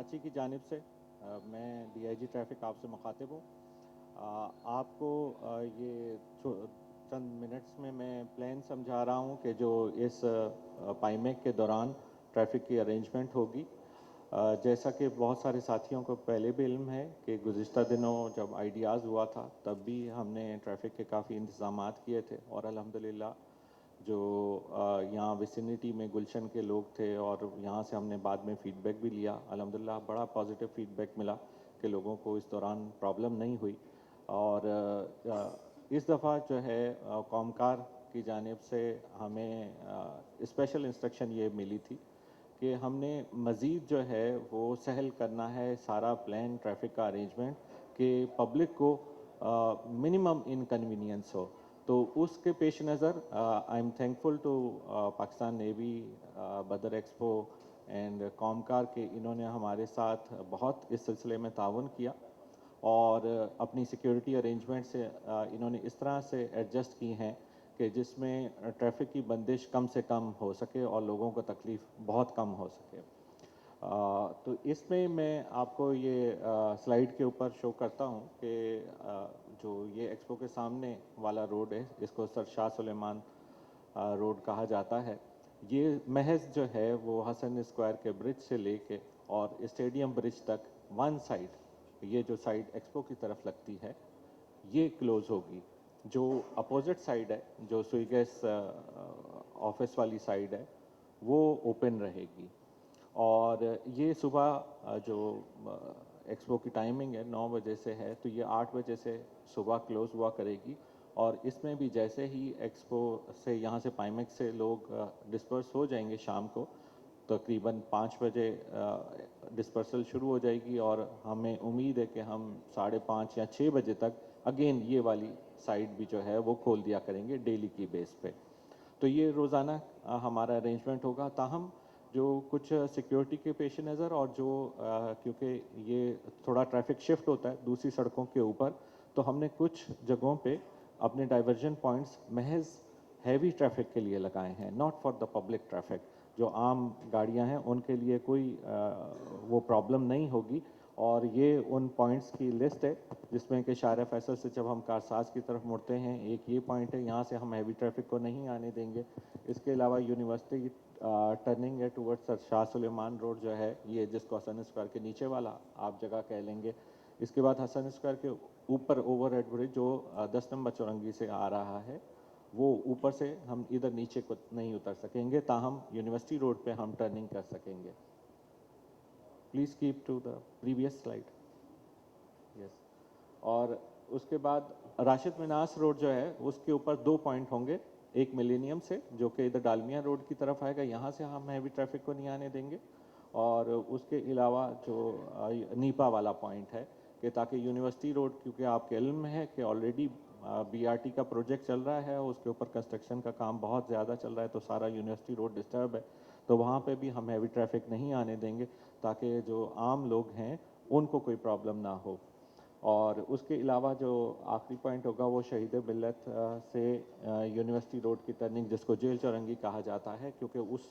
कराची की जानिब से मैं DIG ट्रैफिक आपसे मुखातिब हूँ। आपको ये चंद मिनट्स में मैं प्लान समझा रहा हूँ कि जो इस पाईमेक के दौरान ट्रैफिक की अरेंजमेंट होगी। जैसा कि बहुत सारे साथियों को पहले भी इल्म है कि गुज़िश्ता दिनों जब आइडियाज़ हुआ था तब भी हमने ट्रैफिक के काफ़ी इंतज़ामात किए थे और अल्हम्दुलिल्लाह जो यहाँ विसिनिटी में गुलशन के लोग थे और यहाँ से हमने बाद में फ़ीडबैक भी लिया। अल्हम्दुलिल्लाह बड़ा पॉजिटिव फ़ीडबैक मिला कि लोगों को इस दौरान प्रॉब्लम नहीं हुई। और इस दफ़ा जो है कॉमकार की जानिब से हमें स्पेशल इंस्ट्रक्शन ये मिली थी कि हमने मज़ीद जो है वो सहल करना है सारा प्लान ट्रैफिक का अरेंजमेंट कि पब्लिक को मिनिमम इनकन्वीनियंस हो। तो उसके पेश नज़र I am thankful to Pakistan navy, बदर एक्सपो एंड कॉमकार के इन्होंने हमारे साथ बहुत इस सिलसिले में ताउन किया और अपनी सिक्योरिटी अरेंजमेंट से इन्होंने इस तरह से एडजस्ट की हैं कि जिसमें ट्रैफिक की बंदिश कम से कम हो सके और लोगों को तकलीफ़ बहुत कम हो सके। तो इसमें मैं आपको ये स्लाइड के ऊपर शो करता हूँ कि जो ये एक्सपो के सामने वाला रोड है इसको सर शाह सुलेमान रोड कहा जाता है। ये महज जो है वो हसन स्क्वायर के ब्रिज से लेके और स्टेडियम ब्रिज तक वन साइड, ये जो साइड एक्सपो की तरफ लगती है ये क्लोज होगी। जो अपोजिट साइड है, जो सुईगैस ऑफिस वाली साइड है, वो ओपन रहेगी। और ये सुबह जो एक्सपो की टाइमिंग है 9 बजे से है, तो ये 8 बजे से सुबह क्लोज़ हुआ करेगी। और इसमें भी जैसे ही एक्सपो से यहाँ से पाईमेक से लोग डिस्पर्स हो जाएंगे शाम को, तकरीबन 5 बजे डिस्पर्सल शुरू हो जाएगी और हमें उम्मीद है कि हम 5:30 या 6 बजे तक अगेन ये वाली साइड भी जो है वो खोल दिया करेंगे डेली की बेस पे। तो ये रोज़ाना हमारा अरेंजमेंट होगा। ताहम जो कुछ सिक्योरिटी के पेश नज़र और जो क्योंकि ये थोड़ा ट्रैफिक शिफ्ट होता है दूसरी सड़कों के ऊपर, तो हमने कुछ जगहों पे अपने डाइवर्जन पॉइंट्स महज हैवी ट्रैफिक के लिए लगाए हैं, not for the public traffic. जो आम गाड़ियां हैं उनके लिए कोई वो प्रॉब्लम नहीं होगी। और ये उन पॉइंट्स की लिस्ट है जिसमें कि शारा फैसल से जब हम कारसाज की तरफ मुड़ते हैं एक ये पॉइंट है, यहाँ से हम हैवी ट्रैफिक को नहीं आने देंगे। इसके अलावा यूनिवर्सिटी टर्निंग है towards sir Shah Suleman road जो है, ये जिसको हसन स्क्वायर के नीचे वाला आप जगह कह लेंगे। इसके बाद हसन स्क्वायर के ऊपर ओवर हेड ब्रिज जो 10 नंबर चौरंगी से आ रहा है, वो ऊपर से हम इधर नीचे को नहीं उतर सकेंगे, ताहम यूनिवर्सिटी रोड पे हम टर्निंग कर सकेंगे। Please keep to the previous slide. Yes. और उसके बाद राशिद मिनास रोड जो है उसके ऊपर 2 पॉइंट होंगे, एक मिलेनियम से जो कि इधर डालमिया रोड की तरफ आएगा, यहाँ से हम हैवी ट्रैफिक को नहीं आने देंगे। और उसके अलावा जो नीपा वाला पॉइंट है कि ताकि यूनिवर्सिटी रोड, क्योंकि आपके इल्म में है कि ऑलरेडी BRT का प्रोजेक्ट चल रहा है, उसके ऊपर कंस्ट्रक्शन का काम बहुत ज़्यादा चल रहा है, तो सारा यूनिवर्सिटी रोड डिस्टर्ब है, तो वहाँ पे भी हम हैवी ट्रैफिक नहीं आने देंगे ताकि जो आम लोग हैं उनको कोई प्रॉब्लम ना हो। और उसके अलावा जो आखिरी पॉइंट होगा वो शहीद मिल्लत से यूनिवर्सिटी रोड की टर्निंग, जिसको जेल चौरंगी कहा जाता है, क्योंकि उस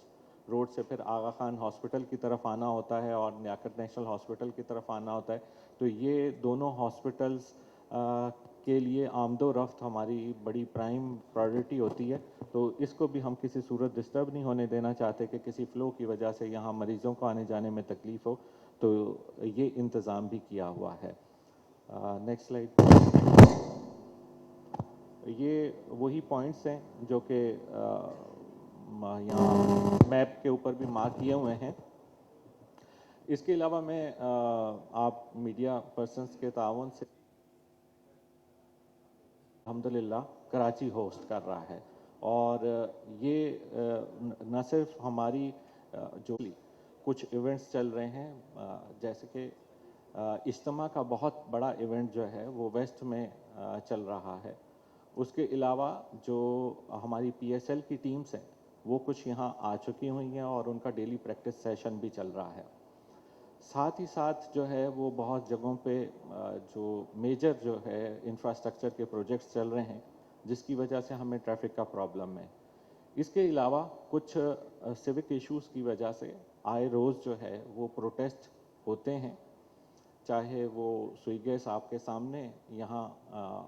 रोड से फिर आगा खान हॉस्पिटल की तरफ आना होता है और लियाकत नेशनल हॉस्पिटल की तरफ आना होता है। तो ये दोनों हॉस्पिटल्स के लिए आमदो रफ्त हमारी बड़ी प्राइम प्रायोरिटी होती है, तो इसको भी हम किसी सूरत डिस्टर्ब नहीं होने देना चाहते कि किसी फ़्लो की वजह से यहाँ मरीज़ों को आने जाने में तकलीफ़ हो, तो ये इंतज़ाम भी किया हुआ है। Next slide. ये वही पॉइंट्स हैं जो कि यहाँ मैप के ऊपर भी मार्क किए हुए हैं। इसके अलावा मैं आप मीडिया पर्सन्स के ताउन से अल्हम्दुलिल्लाह कराची होस्ट कर रहा है। और ये न सिर्फ हमारी जो कुछ इवेंट्स चल रहे हैं, जैसे कि इज्तिमा का बहुत बड़ा इवेंट जो है वो वेस्ट में चल रहा है। उसके अलावा जो हमारी PSL की टीम्स हैं वो कुछ यहाँ आ चुकी हुई हैं और उनका डेली प्रैक्टिस सेशन भी चल रहा है। साथ ही साथ जो है वो बहुत जगहों पे जो मेजर जो है इंफ्रास्ट्रक्चर के प्रोजेक्ट्स चल रहे हैं, जिसकी वजह से हमें ट्रैफिक का प्रॉब्लम है। इसके अलावा कुछ सिविक इश्यूज़ की वजह से आए रोज़ जो है वो प्रोटेस्ट होते हैं, चाहे वो सुई गैस आपके सामने यहाँ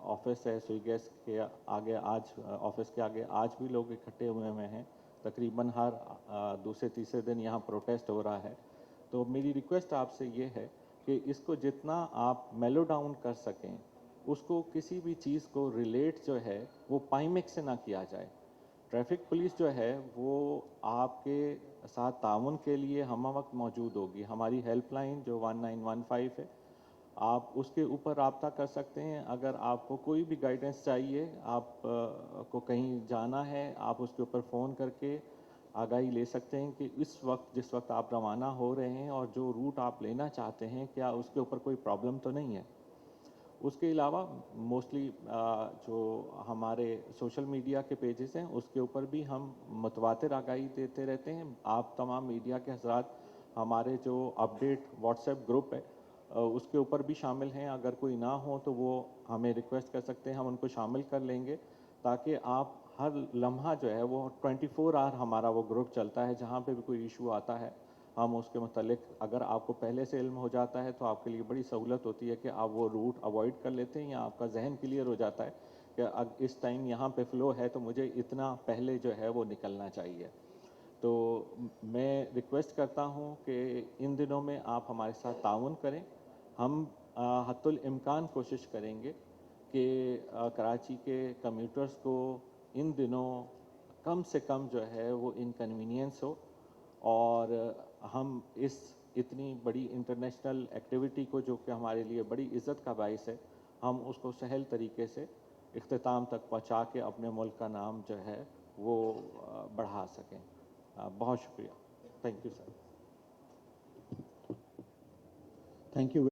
ऑफिस है, सुई गैस के आगे आज ऑफिस के आगे आज भी लोग इकट्ठे हुए हैं, तकरीबन हर दूसरे तीसरे दिन यहाँ प्रोटेस्ट हो रहा है। तो मेरी रिक्वेस्ट आपसे ये है कि इसको जितना आप मेलो डाउन कर सकें, उसको किसी भी चीज़ को रिलेट जो है वो पाइमिक से ना किया जाए। ट्रैफिक पुलिस जो है वो आपके साथ ताउन के लिए हम वक्त मौजूद होगी। हमारी हेल्पलाइन जो 1915 है, आप उसके ऊपर राब्ता कर सकते हैं। अगर आपको कोई भी गाइडेंस चाहिए, आप को कहीं जाना है, आप उसके ऊपर फ़ोन करके आगाही ले सकते हैं कि इस वक्त जिस वक्त आप रवाना हो रहे हैं और जो रूट आप लेना चाहते हैं, क्या उसके ऊपर कोई प्रॉब्लम तो नहीं है। उसके अलावा मोस्टली जो हमारे सोशल मीडिया के पेजेस हैं, उसके ऊपर भी हम मुतवातिर आगाही देते रहते हैं। आप तमाम मीडिया के हज़रात हमारे जो अपडेट व्हाट्सएप ग्रुप है उसके ऊपर भी शामिल हैं। अगर कोई ना हो तो वो हमें रिक्वेस्ट कर सकते हैं, हम उनको शामिल कर लेंगे, ताकि आप हर लम्हा जो है वो 24 आवर हमारा वो ग्रुप चलता है। जहाँ पे भी कोई इशू आता है, हम उसके मतलब अगर आपको पहले से इल्म हो जाता है तो आपके लिए बड़ी सहूलत होती है कि आप वो रूट अवॉइड कर लेते हैं, या आपका जहन क्लियर हो जाता है कि अब इस टाइम यहाँ पे फ़्लो है तो मुझे इतना पहले जो है वो निकलना चाहिए। तो मैं रिक्वेस्ट करता हूँ कि इन दिनों में आप हमारे साथ ताउन करें। हम हत्तुल इम्कान कोशिश करेंगे कि कराची के कम्यूटर्स को इन दिनों कम से कम जो है वो इनकन्वीनियंस हो, और हम इस इतनी बड़ी इंटरनेशनल एक्टिविटी को, जो कि हमारे लिए बड़ी इज़्ज़त का बाइस है, हम उसको सहल तरीके से इख्तिताम तक पहुंचा के अपने मुल्क का नाम जो है वो बढ़ा सकें। बहुत शुक्रिया। Thank you sir. Thank you.